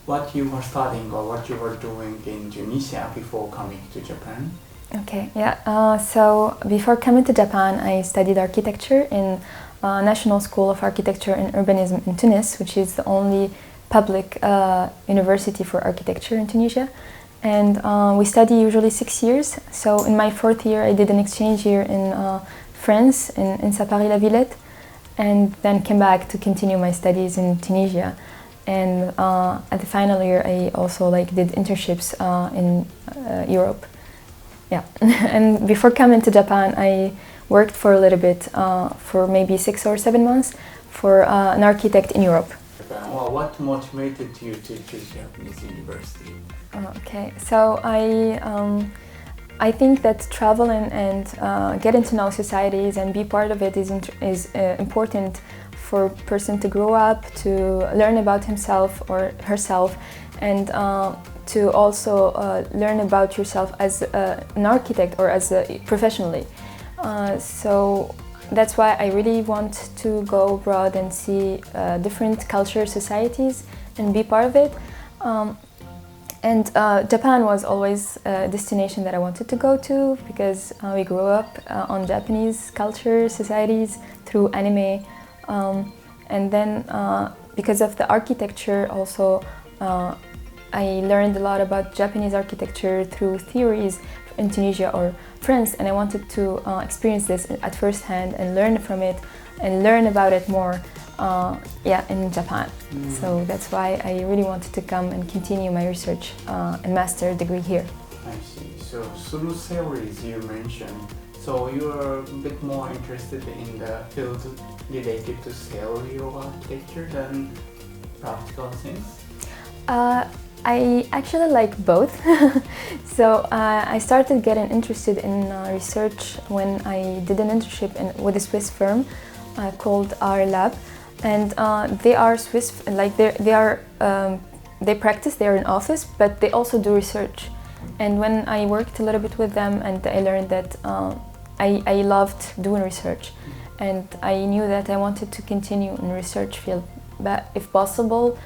what you were studying or what you were doing in Tunisia before coming to Japan? Okay, yeah. So before coming to Japan, I studied architecture in National School of Architecture and Urbanism in Tunis, which is the only public university for architecture in Tunisia. And we study usually 6 years. So in my 4th year, I did an exchange year in France, in Paris-la-Villette, and then came back to continue my studies in Tunisia. And at the final year, I also did internships in Europe. Yeah, and before coming to Japan, I worked for a little bit, for maybe 6 or 7 months, for an architect in Europe. Well, what motivated you to choose Japanese university? Okay, so I think that travel and getting to know societies and be part of it is important for a person to grow up, to learn about himself or herself, and to also learn about yourself as an architect or as professionally. So that's why I really want to go abroad and see different cultures, societies, and be part of it. And Japan was always a destination that I wanted to go to because we grew up on Japanese culture, societies through anime. And then because of the architecture also, I learned a lot about Japanese architecture through theories in Tunisia or France, and I wanted to experience this at first hand and learn from it and learn about it more in Japan. So that's why I really wanted to come and continue my research and master degree here. I see. So through theories you mentioned, so you are a bit more interested in the field related to theory of architecture than practical things? I actually like both. So I started getting interested in research when I did an internship with a Swiss firm called our lab, and they are Swiss. They practice. They are in office, but they also do research. And when I worked a little bit with them, and I learned that I loved doing research, and I knew that I wanted to continue in research field, but if possible,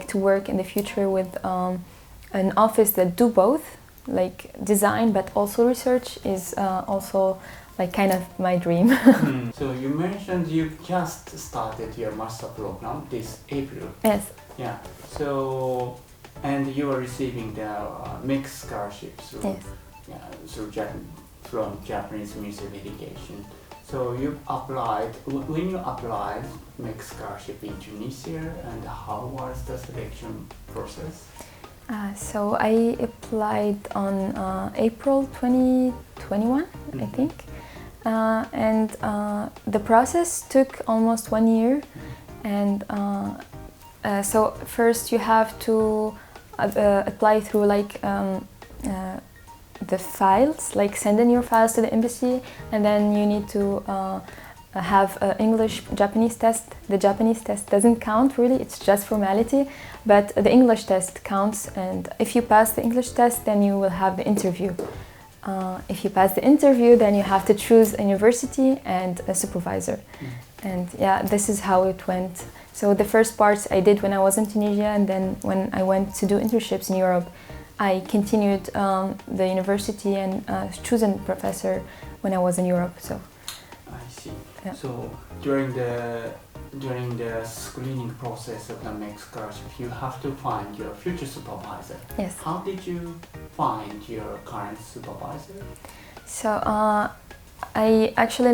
to work in the future with an office that do both, design but also research is also kind of my dream. So you mentioned you just started your master program this April. Yes. Yeah. So, and you are receiving the mixed scholarship from Japanese Museum Education. So you applied, when you applied mixed scholarship in Tunisia, and how was the selection process? So I applied on April 2021, I think. And the process took almost 1 year. And so first you have to apply through the files, sending your files to the embassy, and then you need to have an English-Japanese test. The Japanese test doesn't count really, it's just formality, but the English test counts, and if you pass the English test, then you will have the interview. If you pass the interview, then you have to choose a university and a supervisor. And yeah, this is how it went. So the first parts I did when I was in Tunisia, and then when I went to do internships in Europe, I continued the university and chosen professor when I was in Europe. So I see. Yeah. So during the screening process of the mixed scholarship, you have to find your future supervisor. Yes. How did you find your current supervisor? So I actually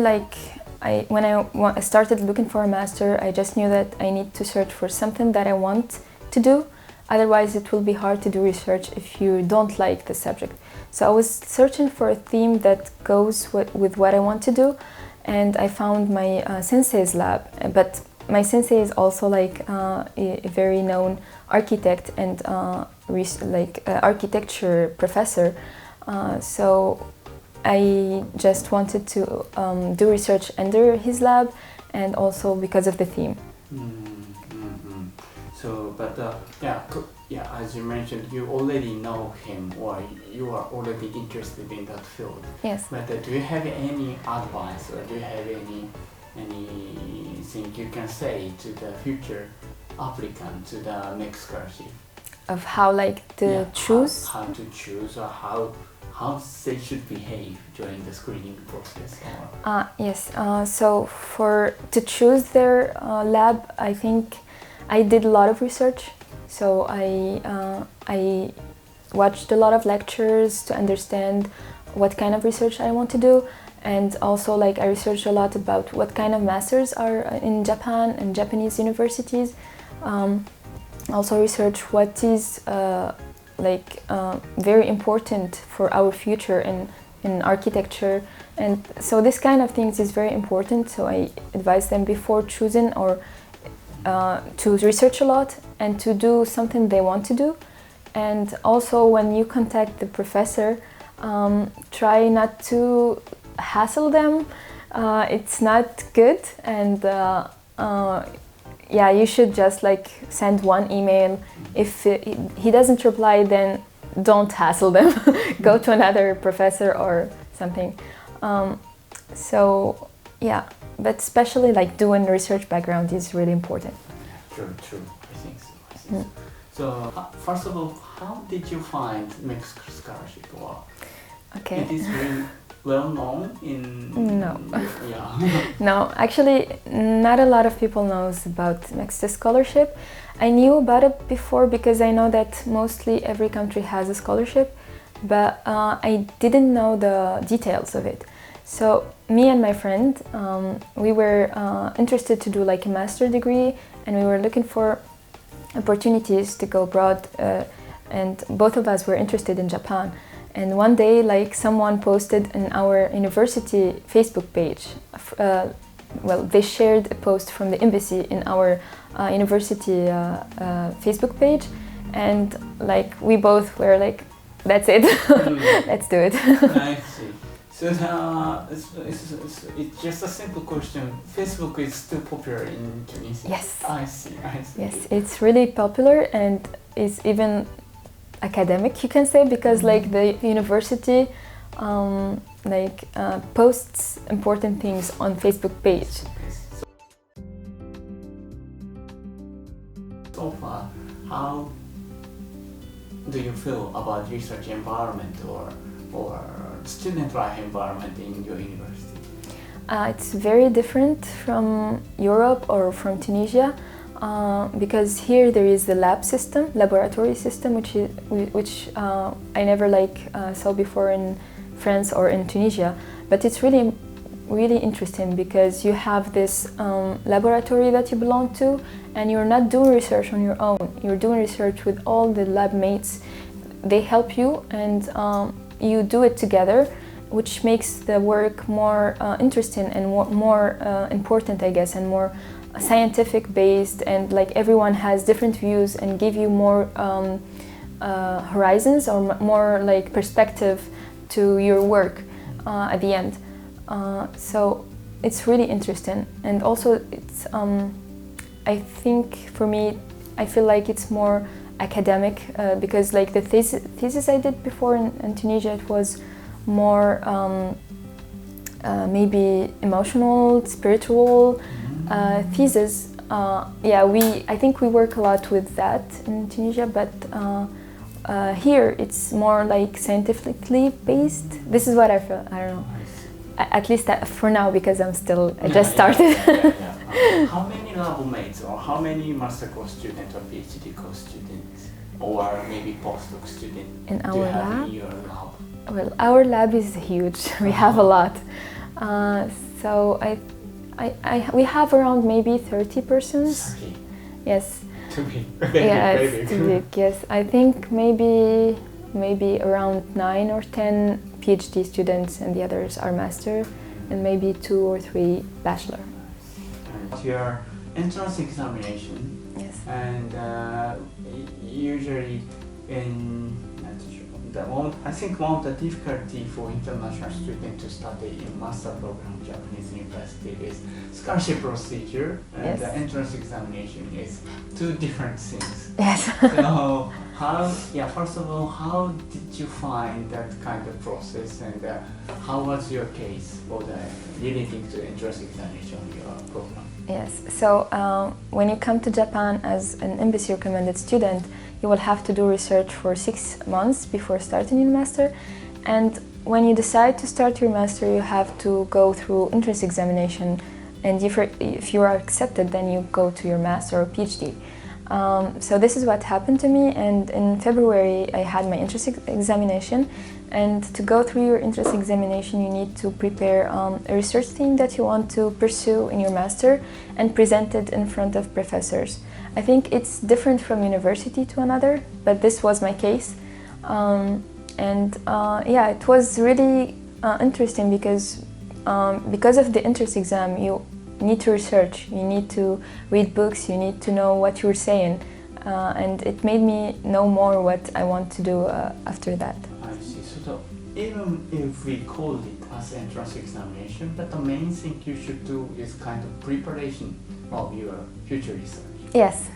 when I started looking for a master, I just knew that I need to search for something that I want to do. Otherwise, it will be hard to do research if you don't like the subject. So I was searching for a theme that goes with what I want to do, and I found my sensei's lab. But my sensei is also a very known architect and architecture professor. So I just wanted to do research under his lab, and also because of the theme. So, but as you mentioned, you already know him, or you are already interested in that field. Yes. But do you have any advice, or do you have anything you can say to the future applicant to the next scholarship? of how like to choose. How to choose, or how they should behave during the screening process. Yes. So to choose their lab, I think I did a lot of research. So I watched a lot of lectures to understand what kind of research I want to do, and also like I researched a lot about what kind of masters are in Japan and Japanese universities. Also research what is very important for our future in architecture, and so this kind of things is very important. So I advise them before choosing or to research a lot and to do something they want to do. And also when you contact the professor, try not to hassle them. It's not good, and you should just like send one email. If he doesn't reply, then don't hassle them. Go to another professor or something. But especially like doing research background is really important. True. I think so. So first of all, how did you find mixed scholarship? Okay. It is very well known in... No. Yeah. No, actually, not a lot of people knows about mixed scholarship. I knew about it before because I know that mostly every country has a scholarship, but I didn't know the details of it. So me and my friend, we were interested to do like a master degree, and we were looking for opportunities to go abroad, and both of us were interested in Japan. And one day, like someone posted in our university Facebook page. They shared a post from the embassy in our university Facebook page, and like we both were like, "That's it, let's do it." I see. So it's just a simple question. Facebook is still popular in Tunisia? Yes. I see. Yes, it's really popular, and it's even academic, you can say, because like the university posts important things on Facebook page. So far, how do you feel about research environment or student life environment in your university? It's very different from Europe or from Tunisia. Because here there is the laboratory system, which I never saw before in France or in Tunisia. But it's really, really interesting because you have this laboratory that you belong to, and you're not doing research on your own. You're doing research with all the lab mates. They help you, and you do it together, which makes the work more interesting and more important, I guess, and more scientific based, and like everyone has different views and give you more horizons or more like perspective to your work at the end. So it's really interesting, and also it's I think for me I feel like it's more academic because like the thesis I did before in Tunisia, it was more maybe emotional, spiritual thesis. I think we work a lot with that in Tunisia, but here it's more like scientifically based. This is what I feel. I don't know. At least for now, because I just started. How many lab mates, or how many master course students or PhD course students, or maybe postdoc students in our do you have lab? in your lab? Well, our lab is huge. We have a lot. So we have around maybe 30 persons. 30? Yes. Too big. It's too big. Yes, I think maybe around 9 or 10 PhD students, and the others are master, and maybe 2 or 3 bachelor. And your entrance examination. Yes. And usually I think one of the difficulty for international students to study in master program Japanese university is scholarship procedure, and yes. The entrance examination is two different things. Yes. So first of all, how did you find that kind of process, and how was your case for the relating to entrance examination of your program? Yes. So when you come to Japan as an embassy recommended student, you will have to do research for 6 months before starting your master. And when you decide to start your master, you have to go through entrance examination, and if you are accepted, then you go to your master or PhD. So this is what happened to me, and in February I had my entrance examination. And to go through your entrance examination, you need to prepare a research theme that you want to pursue in your master and present it in front of professors. I think it's different from university to another, but this was my case. Yeah, it was really interesting because of the entrance exam, you need to research, you need to read books, you need to know what you're saying, and it made me know more what I want to do after that. I see. So even if we call it as entrance examination, but the main thing you should do is kind of preparation of your future research. Yes.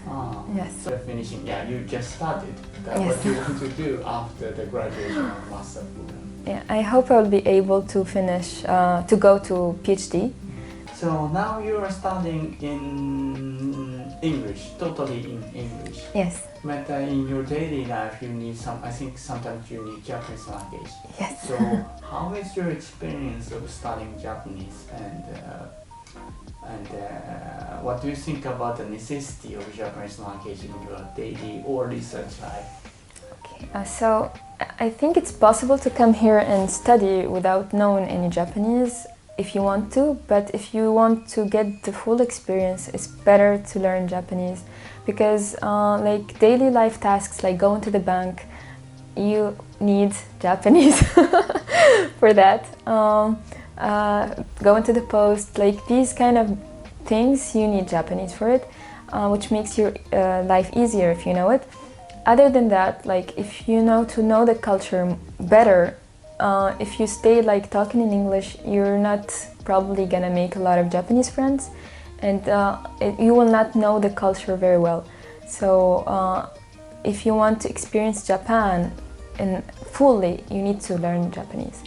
Yes. So finishing, you just started. That's what you want to do after the graduation of master program. Yeah, I hope I'll be able to finish, to go to PhD. So now you are studying in English, totally in English. Yes. But in your daily life, you need I think sometimes you need Japanese language. Yes. So how is your experience of studying Japanese, and what do you think about the necessity of Japanese language in your daily or research life? Okay, so I think it's possible to come here and study without knowing any Japanese if you want to, but if you want to get the full experience, it's better to learn Japanese, because like daily life tasks like going to the bank, you need Japanese for that. Going to the post, like these kind of things, you need Japanese for it, which makes your life easier if you know it. Other than that, like if you know to know the culture better, if you stay like talking in English, you're not probably gonna make a lot of Japanese friends, and you will not know the culture very well. So if you want to experience Japan fully, you need to learn Japanese.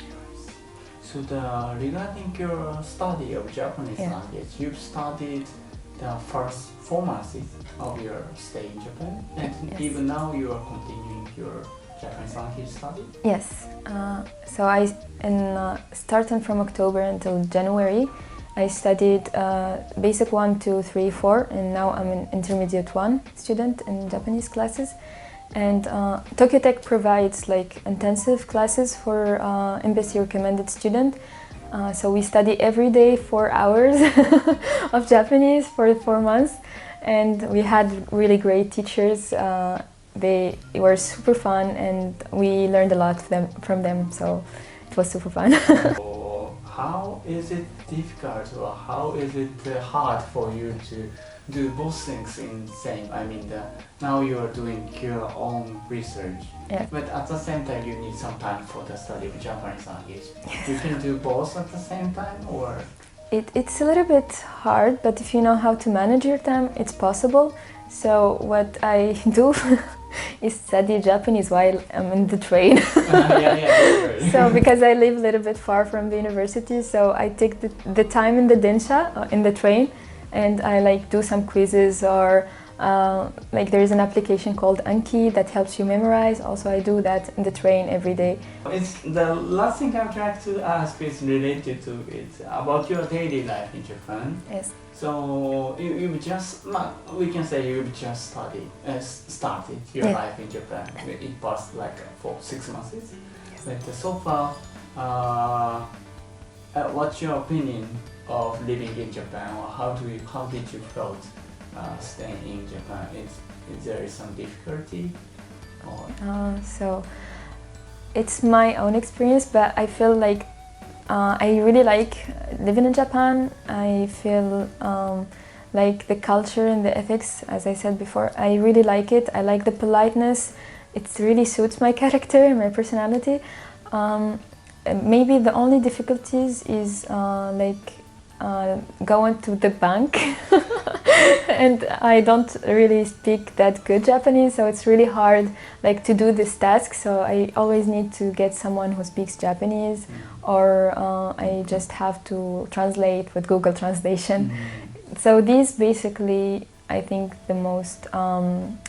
So regarding your study of Japanese language, you've studied the first 4 months of your stay in Japan, and even now you are continuing your Japanese language study? Yes. So starting from October until January, I studied basic 1, 2, 3, 4, and now I'm an intermediate 1 student in Japanese classes. And Tokyo Tech provides like intensive classes for embassy recommended student. So we study every day 4 hours of Japanese for 4 months, and we had really great teachers. They were super fun, and we learned a lot from them, so it was super fun. So how is it difficult, or how is it hard for you to do both things in same? I mean, now you are doing your own research, but at the same time you need some time for the study of Japanese language. You can do both at the same time, or? It's a little bit hard, but if you know how to manage your time, it's possible. So what I do is study Japanese while I'm in the train. So because I live a little bit far from the university, so I take the time in the densha, in the train, and I like do some quizzes, or like there is an application called Anki that helps you memorize. Also, I do that in the train every day. It's the last thing I'm trying to ask is related to it, about your daily life in Japan. Yes. So you just, we can say you've just started your life in Japan. It passed like for 6 months. But so far, what's your opinion of living in Japan, or how did you felt staying in Japan? Is there some difficulty? So it's my own experience, but I feel like I really like living in Japan. I feel like the culture and the ethics, as I said before, I really like it. I like the politeness. It really suits my character and my personality. Maybe the only difficulties is going to the bank. And I don't really speak that good Japanese, so it's really hard like to do this task. So I always need to get someone who speaks Japanese, or I just have to translate with Google Translation. So these basically I think the most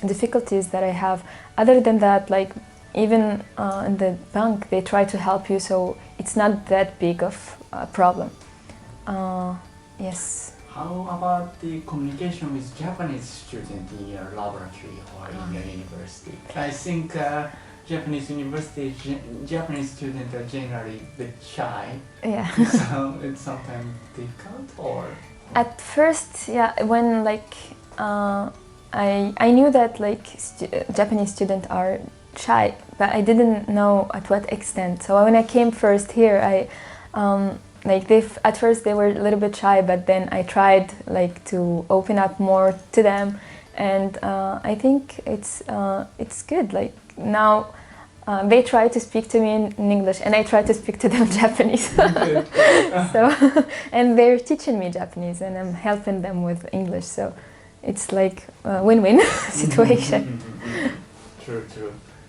difficulties that I have. Other than that, like even in the bank, they try to help you, so it's not that big of a problem. Yes. How about the communication with Japanese students in your laboratory or in your university? I think Japanese university, Japanese students are generally a bit shy. Yeah. So it's sometimes difficult, or? At first, yeah, when like I knew that like Japanese students are shy, but I didn't know at what extent. So when I came first here, like at first they were a little bit shy, but then I tried like to open up more to them, and I think it's good. Like now they try to speak to me in English, and I try to speak to them Japanese. So and they're teaching me Japanese, and I'm helping them with English. So it's like a win-win situation. True.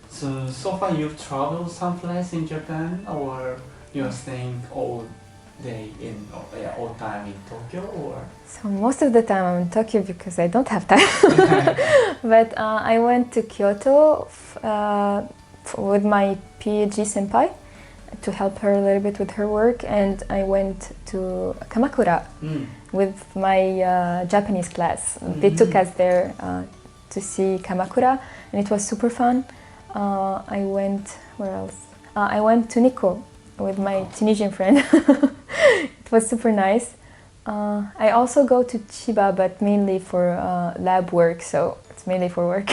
So far you've traveled someplace in Japan, or you're staying all day all time in Tokyo, or? So most of the time I'm in Tokyo because I don't have time. But I went to Kyoto with my PhD senpai to help her a little bit with her work, and I went to Kamakura with my Japanese class. They took us there to see Kamakura, and it was super fun. I went, where else? I went to Nikko with my Tunisian friend. It was super nice. I also go to Chiba, but mainly for lab work, so it's mainly for work.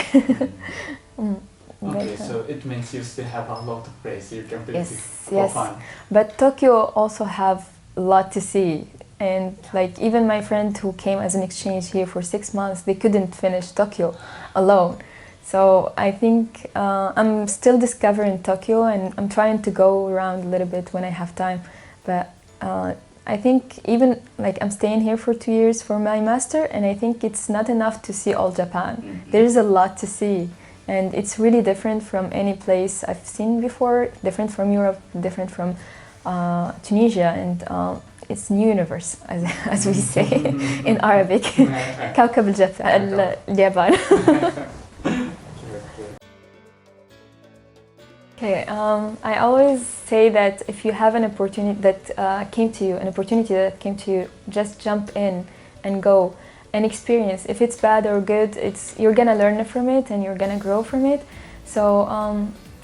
Okay, so it means you still have a lot of places you can visit for fun. But Tokyo also have a lot to see, and like even my friend who came as an exchange here for 6 months, they couldn't finish Tokyo alone. So I think I'm still discovering Tokyo, and I'm trying to go around a little bit when I have time. But I think even like I'm staying here for 2 years for my master, and I think it's not enough to see all Japan. There's a lot to see, and it's really different from any place I've seen before, different from Europe, different from Tunisia, and it's new universe, as we say in Arabic. كوكب اليابان. Okay, I always say that if you have an opportunity that came to you, just jump in and go and experience. If it's bad or good, you're gonna learn from it and you're gonna grow from it. So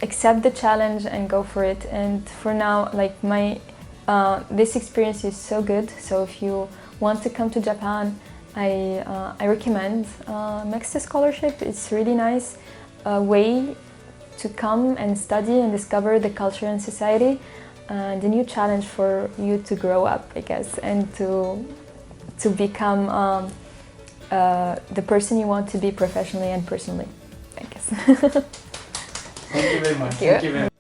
accept the challenge and go for it. And for now, like this experience is so good. So if you want to come to Japan, I recommend Master Scholarship. It's really nice way to come and study and discover the culture and society, and a new challenge for you to grow up, I guess, and to become the person you want to be professionally and personally, I guess. Thank you very much. Thank you.